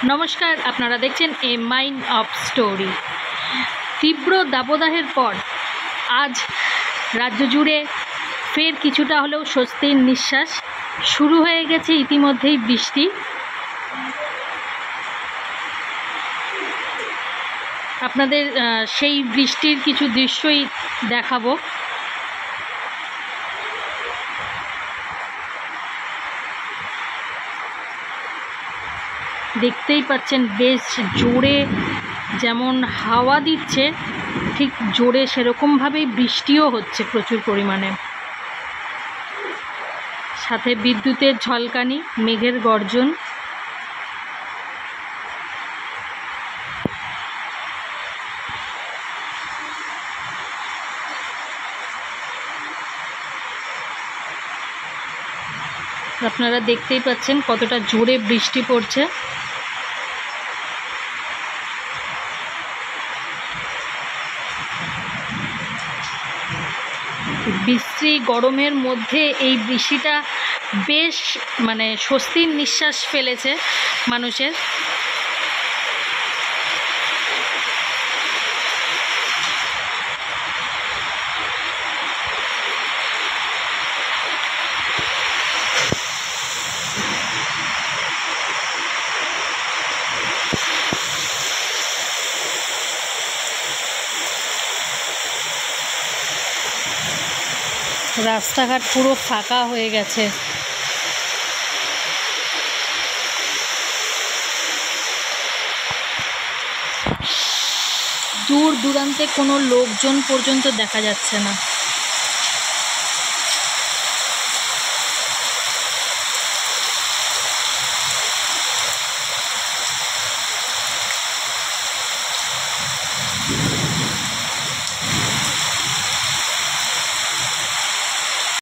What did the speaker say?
নমস্কার, আপনারা দেখছেন এ মাইন্ড অফ স্টোরি। তীব্র দাবদাহের পর আজ রাজ্য জুড়ে ফের কিছুটা হলেও স্বস্তির নিঃশ্বাস। শুরু হয়ে গেছে ইতিমধ্যেই বৃষ্টি। আপনাদের সেই বৃষ্টির কিছু দৃশ্যই দেখাবো। দেখতেই পাচ্ছেন বেশ জোরে যেমন হাওয়া দিচ্ছে, ঠিক জোরে সেরকমভাবেই বৃষ্টিও হচ্ছে প্রচুর পরিমাণে, সাথে বিদ্যুতের ঝলকানি, মেঘের গর্জন। আপনারা দেখতেই পাচ্ছেন কতটা জোরে বৃষ্টি পড়ছে। বিশ্রী গরমের মধ্যে এই বৃষ্টিটা বেশ স্বস্তির নিঃশ্বাস ফেলেছে মানুষের। রাস্তাঘাট পুরো ফাঁকা হয়ে গেছে। দূর দূরান্তে কোনো লোকজন পর্যন্ত দেখা যাচ্ছে না।